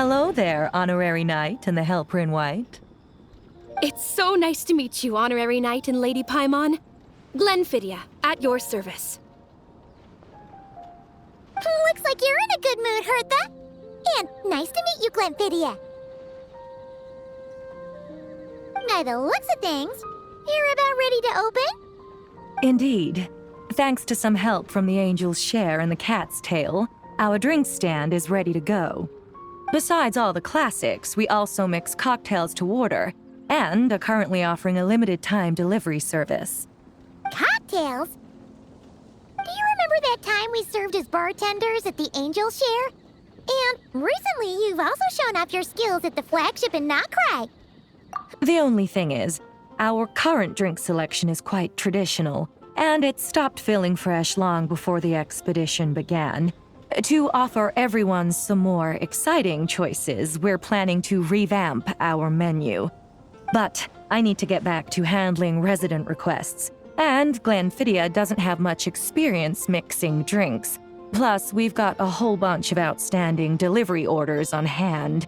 Hello there, Honorary Knight and the Helper in White. It's so nice to meet you, Honorary Knight and Lady Paimon. Glenfidia, at your service. Looks like you're in a good mood, Hertha. And nice to meet you, Glenfidia. By the looks of things, you're about ready to open? Indeed. Thanks to some help from the Angel's Share and the Cat's Tail, our drink stand is ready to go. Besides all the classics, we also mix cocktails to order, and are currently offering a limited-time delivery service. Cocktails? Do you remember that time we served as bartenders at the Angel Share? And recently, you've also shown off your skills at the flagship in Nokrai. The only thing is, our current drink selection is quite traditional, and it stopped feeling fresh long before the expedition began. To offer everyone some more exciting choices, we're planning to revamp our menu. But I need to get back to handling resident requests, and Glenfidia doesn't have much experience mixing drinks. Plus, we've got a whole bunch of outstanding delivery orders on hand.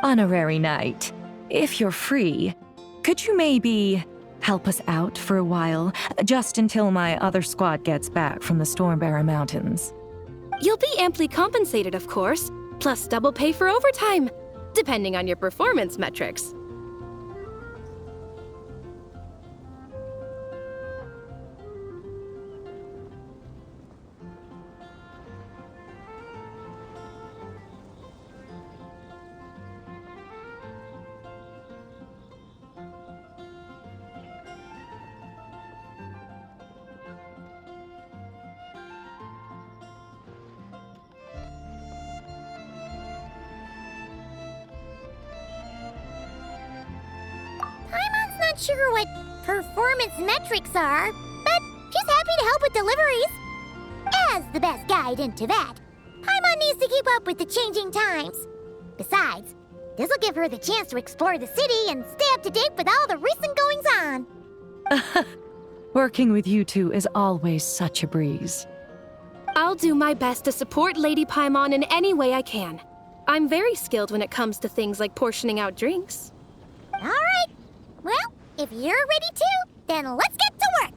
Honorary Knight, if you're free, could you maybe help us out for a while, just until my other squad gets back from the Stormbearer Mountains? You'll be amply compensated, of course, plus double pay for overtime, depending on your performance metrics. Paimon's not sure what performance metrics are, but she's happy to help with deliveries. As the best guide into that, Paimon needs to keep up with the changing times. Besides, this will give her the chance to explore the city and stay up to date with all the recent goings-on. Working with you two is always such a breeze. I'll do my best to support Lady Paimon in any way I can. I'm very skilled when it comes to things like portioning out drinks. All right. Well, if you're ready to, then let's get to work.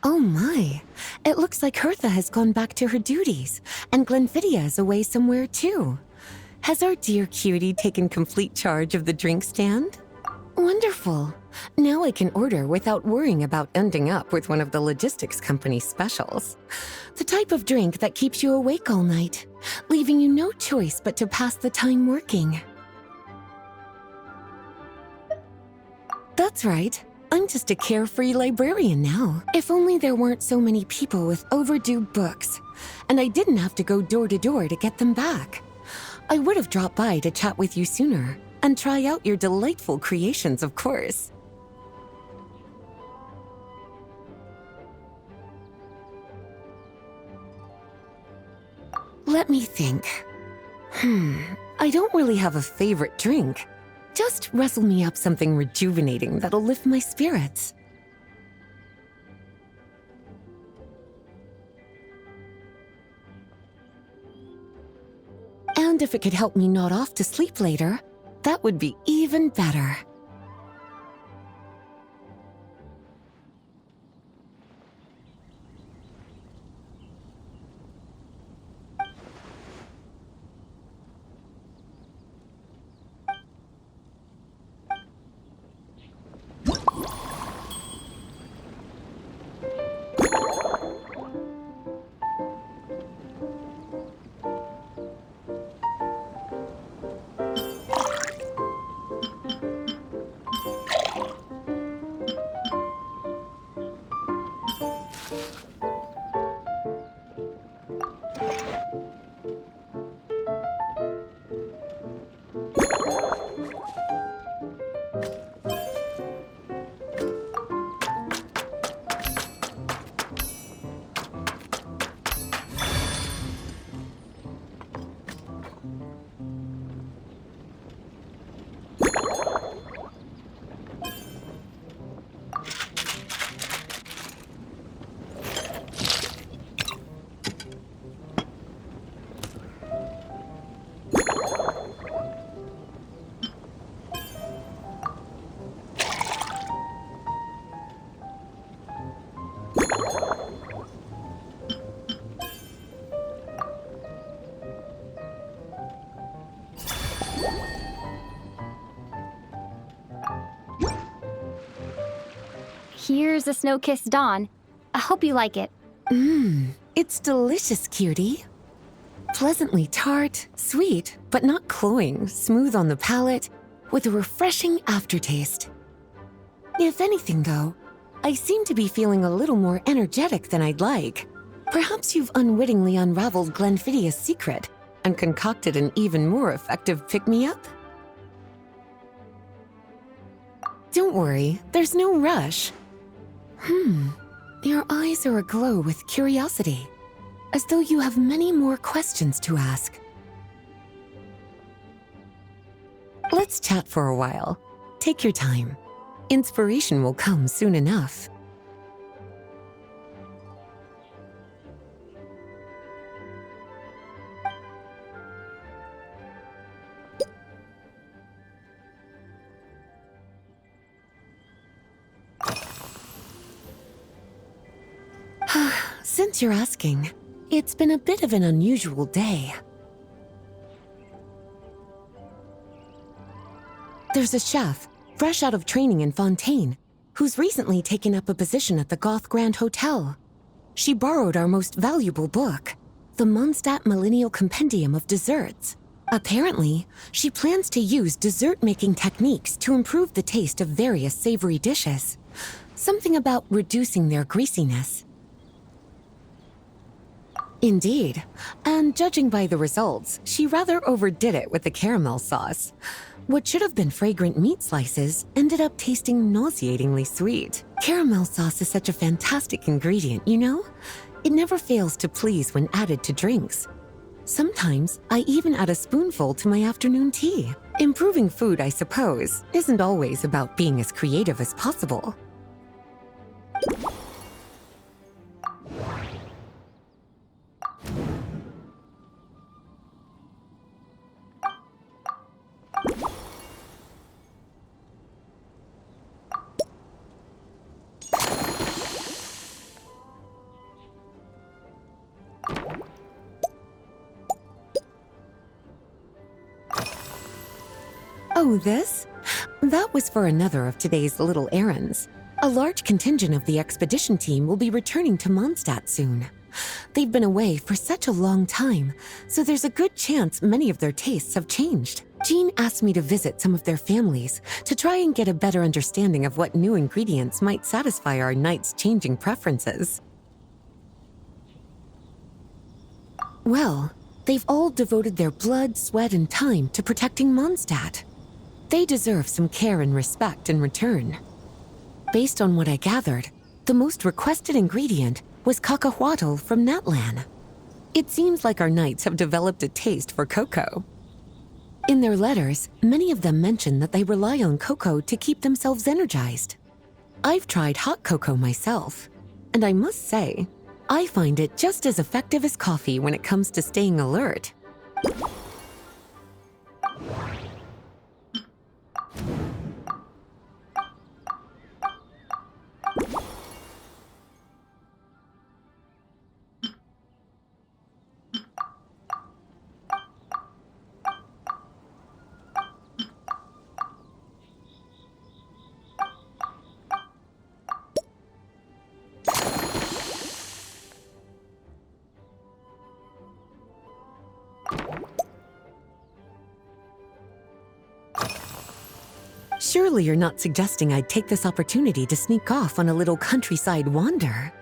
Oh my, it looks like Hertha has gone back to her duties, and Glenfidia is away somewhere too. Has our dear cutie taken complete charge of the drink stand? Wonderful. Now I can order without worrying about ending up with one of the logistics company's specials. The type of drink that keeps you awake all night, leaving you no choice but to pass the time working. That's right. I'm just a carefree librarian now. If only there weren't so many people with overdue books, and I didn't have to go door to door to get them back. I would have dropped by to chat with you sooner, and try out your delightful creations, of course. Let me think. I don't really have a favorite drink. Just wrestle me up something rejuvenating that'll lift my spirits. And if it could help me nod off to sleep later, that would be even better. Here's a snow-kissed dawn. I hope you like it. It's delicious, cutie. Pleasantly tart, sweet, but not cloying, smooth on the palate, with a refreshing aftertaste. If anything, though, I seem to be feeling a little more energetic than I'd like. Perhaps you've unwittingly unraveled Glenfiddia's secret and concocted an even more effective pick-me-up? Don't worry, there's no rush. Your eyes are aglow with curiosity, as though you have many more questions to ask. Let's chat for a while. Take your time. Inspiration will come soon enough. Since you're asking, it's been a bit of an unusual day. There's a chef, fresh out of training in Fontaine, who's recently taken up a position at the Goth Grand Hotel. She borrowed our most valuable book, the Mondstadt Millennial Compendium of Desserts. Apparently, she plans to use dessert-making techniques to improve the taste of various savory dishes. Something about reducing their greasiness. Indeed, and judging by the results, she rather overdid it with the caramel sauce. What should have been fragrant meat slices ended up tasting nauseatingly sweet. Caramel sauce is such a fantastic ingredient, you know? It never fails to please when added to drinks. Sometimes, I even add a spoonful to my afternoon tea. Improving food, I suppose, isn't always about being as creative as possible. Oh, this? That was for another of today's little errands. A large contingent of the expedition team will be returning to Mondstadt soon. They've been away for such a long time, so there's a good chance many of their tastes have changed. Jean asked me to visit some of their families to try and get a better understanding of what new ingredients might satisfy our knights' changing preferences. Well, they've all devoted their blood, sweat, and time to protecting Mondstadt. They deserve some care and respect in return. Based on what I gathered, the most requested ingredient was cacahuatl from Natlan. It seems like our knights have developed a taste for cocoa. In their letters, many of them mention that they rely on cocoa to keep themselves energized. I've tried hot cocoa myself, and I must say, I find it just as effective as coffee when it comes to staying alert. Surely you're not suggesting I'd take this opportunity to sneak off on a little countryside wander?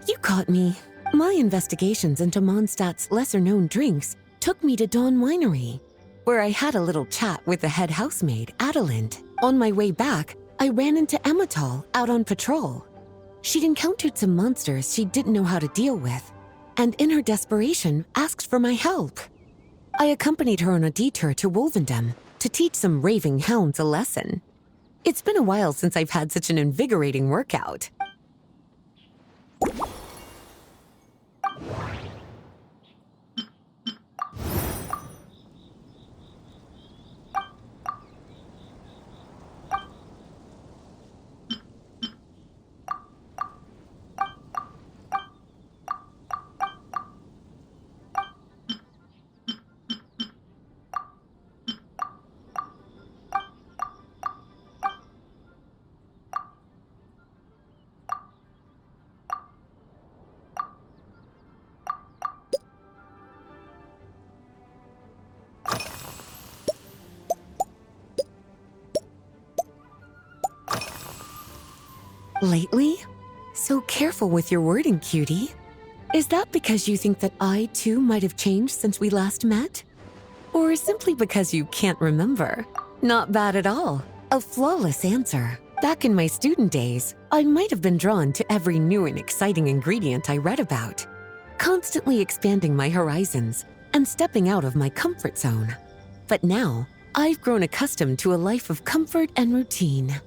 You caught me. My investigations into Mondstadt's lesser-known drinks took me to Dawn Winery, where I had a little chat with the head housemaid, Adelind. On my way back, I ran into Emmetall out on patrol. She'd encountered some monsters she didn't know how to deal with, and in her desperation, asked for my help. I accompanied her on a detour to Wolvendam to teach some raving hounds a lesson. It's been a while since I've had such an invigorating workout. Lately? So careful with your wording, cutie. Is that because you think that I, too, might have changed since we last met? Or simply because you can't remember? Not bad at all. A flawless answer. Back in my student days, I might have been drawn to every new and exciting ingredient I read about, constantly expanding my horizons and stepping out of my comfort zone. But now, I've grown accustomed to a life of comfort and routine.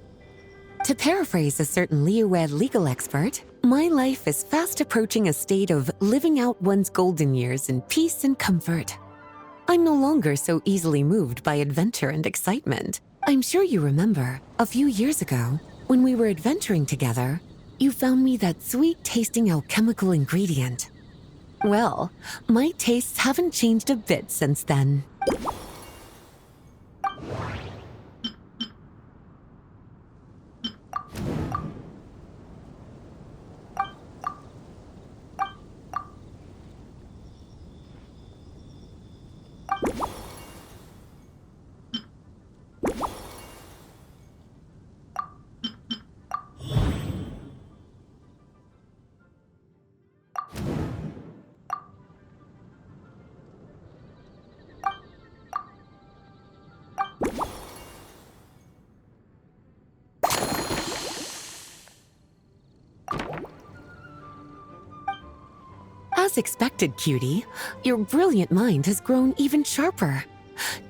To paraphrase a certain Leo-Ed legal expert, my life is fast approaching a state of living out one's golden years in peace and comfort. I'm no longer so easily moved by adventure and excitement. I'm sure you remember, a few years ago, when we were adventuring together, you found me that sweet-tasting alchemical ingredient. Well, my tastes haven't changed a bit since then. As expected, cutie, your brilliant mind has grown even sharper.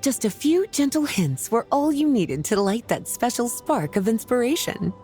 Just a few gentle hints were all you needed to light that special spark of inspiration.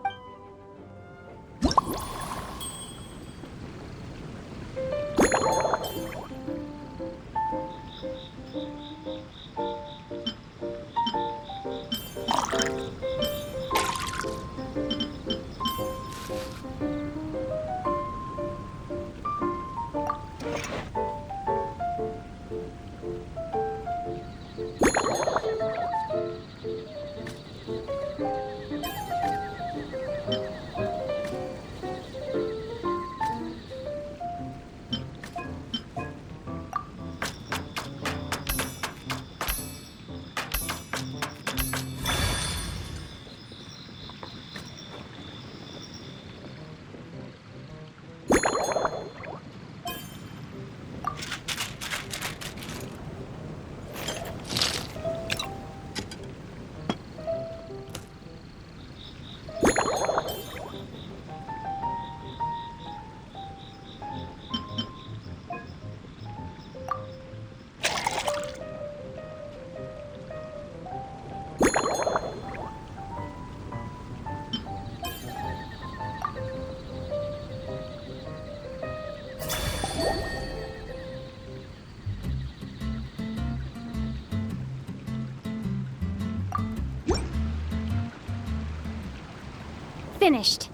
Finished.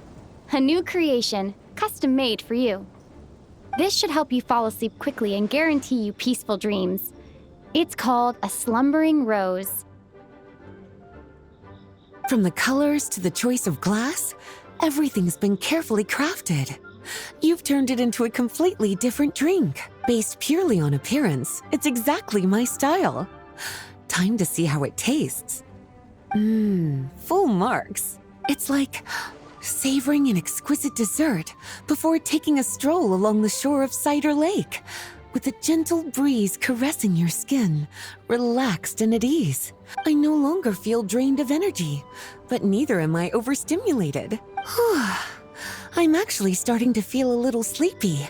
A new creation, custom made for you. This should help you fall asleep quickly and guarantee you peaceful dreams. It's called a slumbering rose. From the colors to the choice of glass, everything's been carefully crafted. You've turned it into a completely different drink. Based purely on appearance, it's exactly my style. Time to see how it tastes. Full marks. It's like savoring an exquisite dessert before taking a stroll along the shore of Cider Lake, with a gentle breeze caressing your skin, relaxed and at ease. I no longer feel drained of energy, but neither am I overstimulated. I'm actually starting to feel a little sleepy.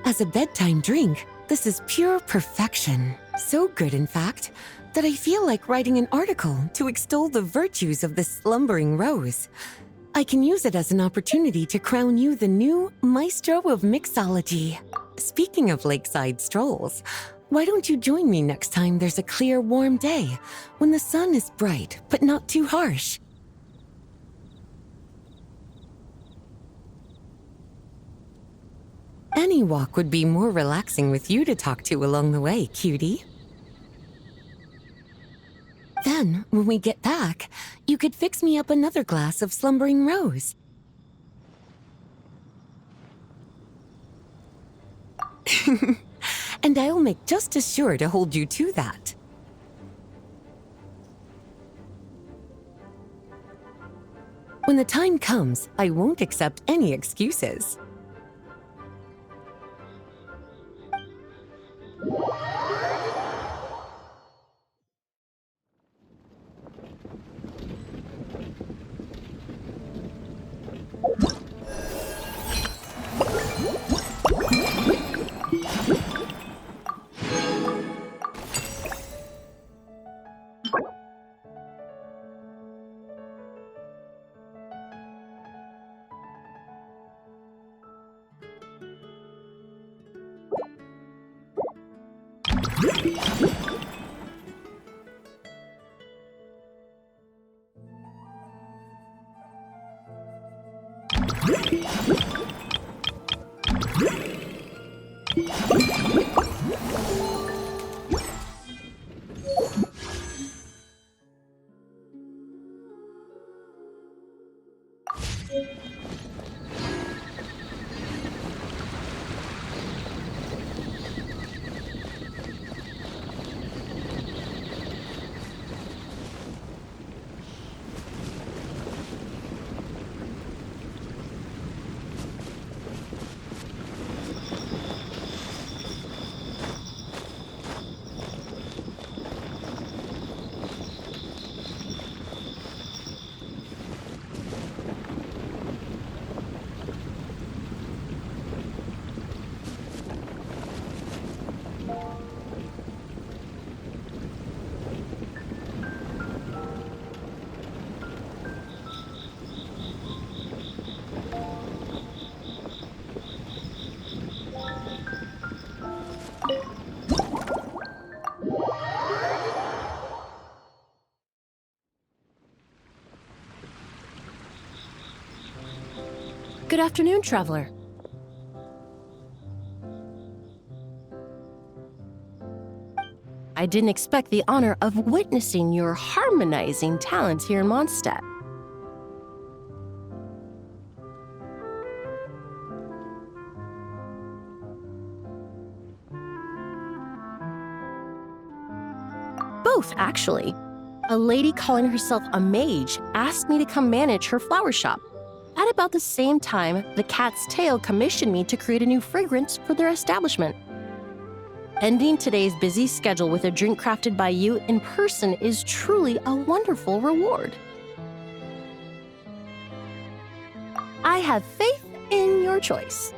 As a bedtime drink, this is pure perfection. So good, in fact, that I feel like writing an article to extol the virtues of this slumbering rose. I can use it as an opportunity to crown you the new maestro of mixology. Speaking of lakeside strolls, why don't you join me next time there's a clear, warm day when the sun is bright but not too harsh? Any walk would be more relaxing with you to talk to along the way, cutie. Then, when we get back, you could fix me up another glass of slumbering rose. And I'll make just as sure to hold you to that. When the time comes, I won't accept any excuses. Good afternoon, traveler. I didn't expect the honor of witnessing your harmonizing talents here in Mondstadt. Both, actually. A lady calling herself a mage asked me to come manage her flower shop. At about the same time, the Cat's Tail commissioned me to create a new fragrance for their establishment. Ending today's busy schedule with a drink crafted by you in person is truly a wonderful reward. I have faith in your choice.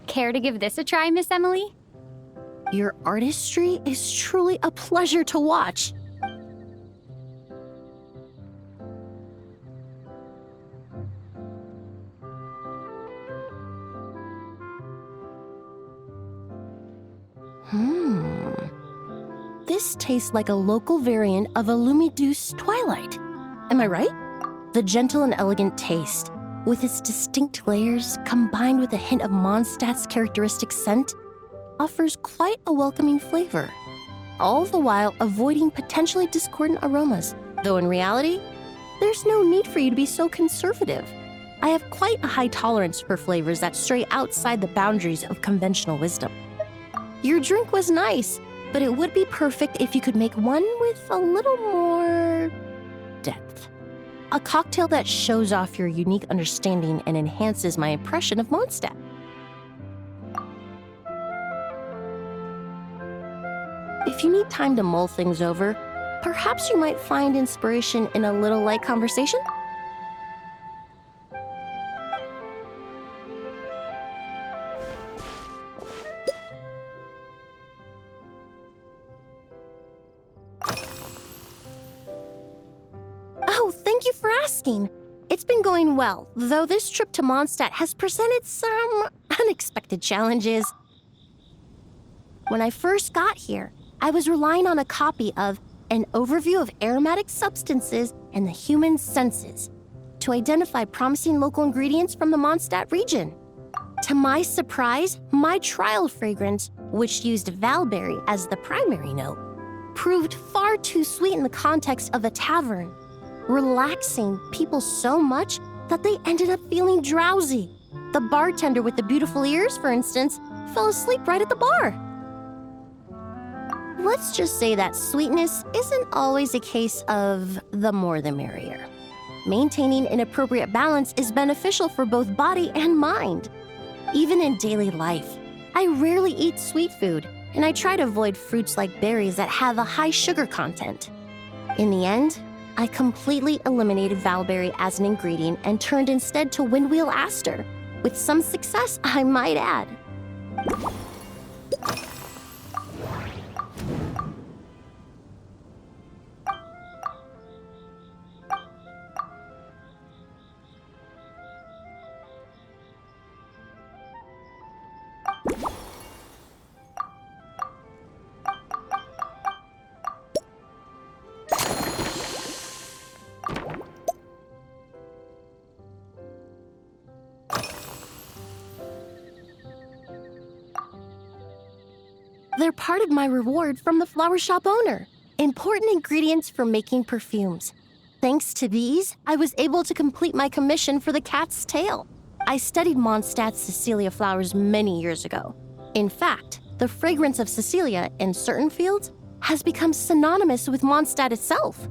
Care to give this a try, Miss Emily? Your artistry is truly a pleasure to watch. This tastes like a local variant of a Lumideuse Twilight. Am I right? The gentle and elegant taste, with its distinct layers combined with a hint of Mondstadt's characteristic scent, offers quite a welcoming flavor, all the while avoiding potentially discordant aromas, though in reality, there's no need for you to be so conservative. I have quite a high tolerance for flavors that stray outside the boundaries of conventional wisdom. Your drink was nice, but it would be perfect if you could make one with a little more depth. A cocktail that shows off your unique understanding and enhances my impression of Mondstadt. If you need time to mull things over, perhaps you might find inspiration in a little light conversation? Oh, thank you for asking. It's been going well, though this trip to Mondstadt has presented some unexpected challenges. When I first got here, I was relying on a copy of An Overview of Aromatic Substances and the Human Senses to identify promising local ingredients from the Mondstadt region. To my surprise, my trial fragrance, which used Valberry as the primary note, proved far too sweet in the context of a tavern, relaxing people so much that they ended up feeling drowsy. The bartender with the beautiful ears, for instance, fell asleep right at the bar. Let's just say that sweetness isn't always a case of the more the merrier. Maintaining an appropriate balance is beneficial for both body and mind. Even in daily life, I rarely eat sweet food, and I try to avoid fruits like berries that have a high sugar content. In the end, I completely eliminated Valberry as an ingredient and turned instead to Windwheel Aster, with some success, I might add. They're part of my reward from the flower shop owner. Important ingredients for making perfumes. Thanks to these, I was able to complete my commission for the cat's tail. I studied Mondstadt's Cecilia flowers many years ago. In fact, the fragrance of Cecilia in certain fields has become synonymous with Mondstadt itself.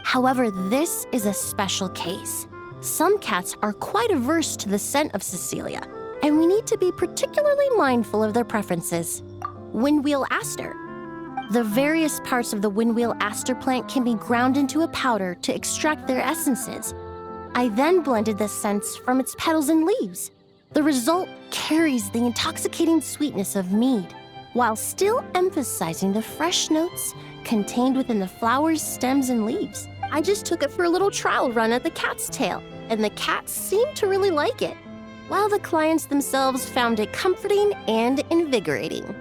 However, this is a special case. Some cats are quite averse to the scent of Cecilia, and we need to be particularly mindful of their preferences. Windwheel Aster. The various parts of the Windwheel Aster plant can be ground into a powder to extract their essences. I then blended the scents from its petals and leaves. The result carries the intoxicating sweetness of mead, while still emphasizing the fresh notes contained within the flower's stems and leaves. I just took it for a little trial run at the cat's tail, and the cats seemed to really like it, while the clients themselves found it comforting and invigorating.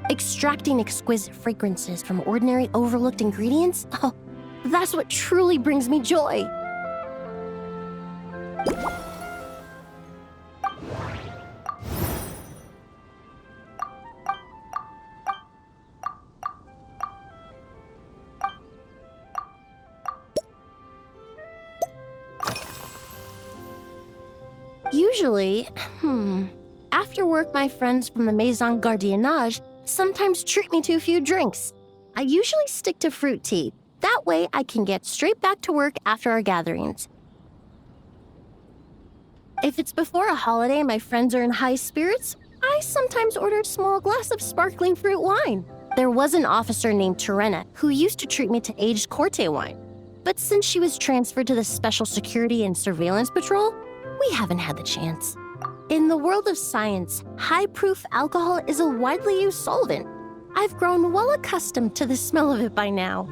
Extracting exquisite fragrances from ordinary overlooked ingredients? Oh, that's what truly brings me joy. Usually, after work, my friends from the Maison Gardiennage sometimes treat me to a few drinks. I usually stick to fruit tea. That way I can get straight back to work after our gatherings. If it's before a holiday and my friends are in high spirits, I sometimes order a small glass of sparkling fruit wine. There was an officer named Terena who used to treat me to aged Corte wine. But since she was transferred to the Special Security and Surveillance Patrol, We haven't had the chance. In the world of science, high-proof alcohol is a widely used solvent. I've grown well accustomed to the smell of it by now.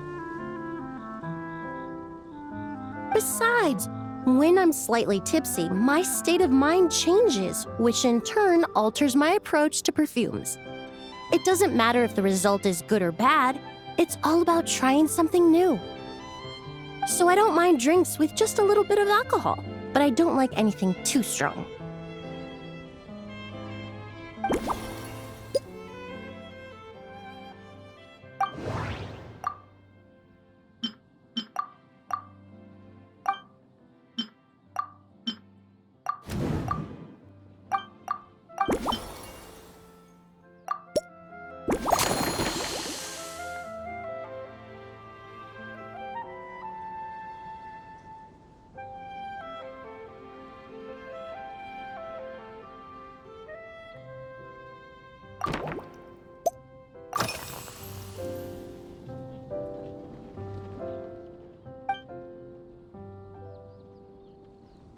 Besides, when I'm slightly tipsy, my state of mind changes, which in turn alters my approach to perfumes. It doesn't matter if the result is good or bad, it's all about trying something new. So I don't mind drinks with just a little bit of alcohol, but I don't like anything too strong.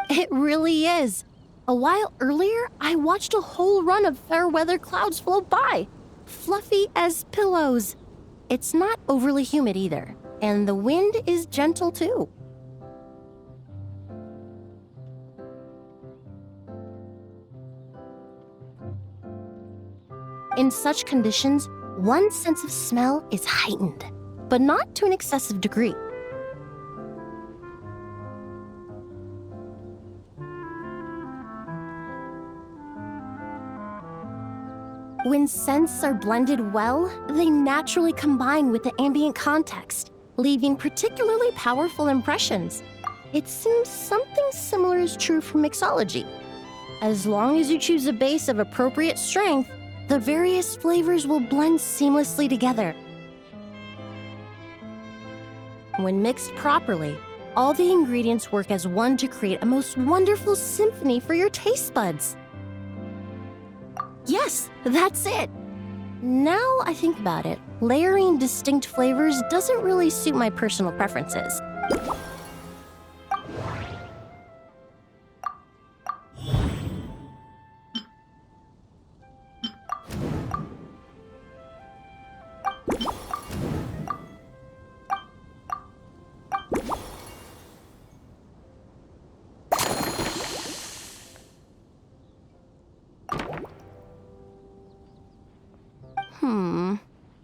It really is. A while earlier, I watched a whole run of fair weather clouds float by, fluffy as pillows. It's not overly humid either, and the wind is gentle too. In such conditions, one's sense of smell is heightened, but not to an excessive degree. When scents are blended well, they naturally combine with the ambient context, leaving particularly powerful impressions. It seems something similar is true for mixology. As long as you choose a base of appropriate strength, the various flavors will blend seamlessly together. When mixed properly, all the ingredients work as one to create a most wonderful symphony for your taste buds. Yes, that's it. Now I think about it, layering distinct flavors doesn't really suit my personal preferences.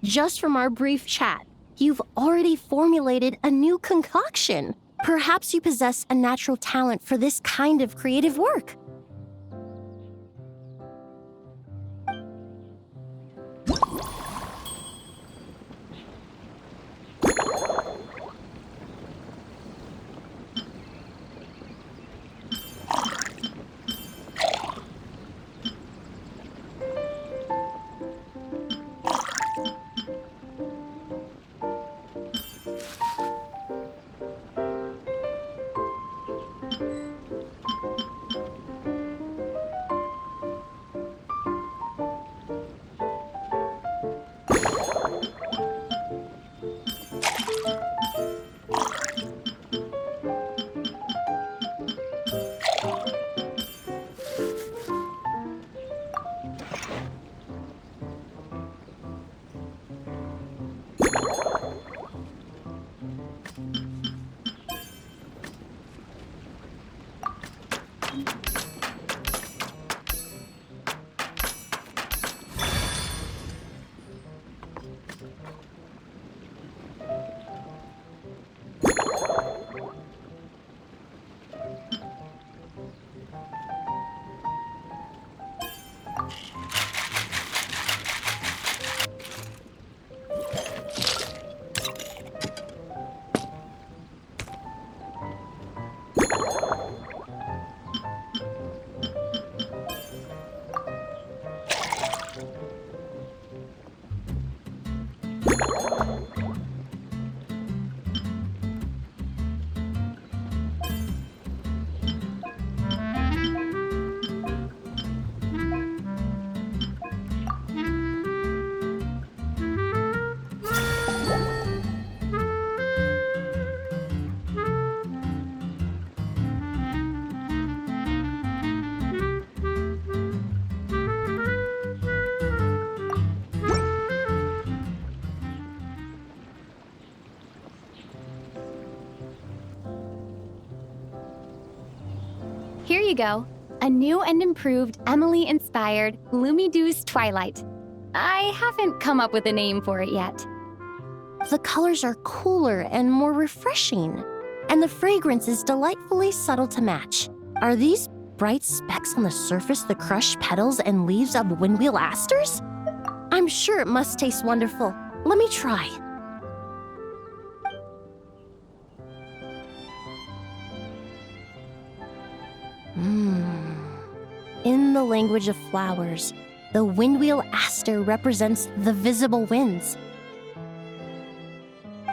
Just from our brief chat, you've already formulated a new concoction. Perhaps you possess a natural talent for this kind of creative work. you go. A new and improved Emily-inspired Lumidews Twilight. I haven't come up with a name for it yet. The colors are cooler and more refreshing, and the fragrance is delightfully subtle to match. Are these bright specks on the surface the crushed petals and leaves of windwheel asters? I'm sure it must taste wonderful. Let me try. In the language of flowers, the windwheel aster represents the visible winds.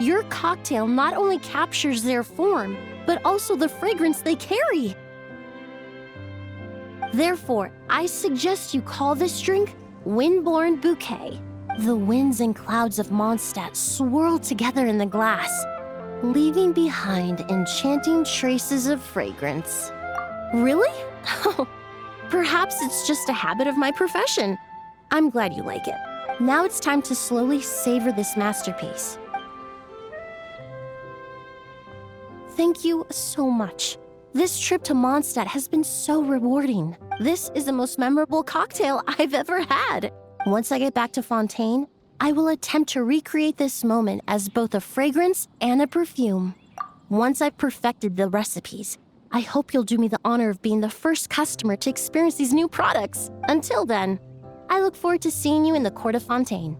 Your cocktail not only captures their form, but also the fragrance they carry. Therefore, I suggest you call this drink Windborne Bouquet. The winds and clouds of Mondstadt swirl together in the glass, leaving behind enchanting traces of fragrance. Really? Oh, perhaps it's just a habit of my profession. I'm glad you like it. Now it's time to slowly savor this masterpiece. Thank you so much. This trip to Mondstadt has been so rewarding. This is the most memorable cocktail I've ever had. Once I get back to Fontaine, I will attempt to recreate this moment as both a fragrance and a perfume. Once I've perfected the recipes, I hope you'll do me the honor of being the first customer to experience these new products. Until then, I look forward to seeing you in the Court of Fontaine.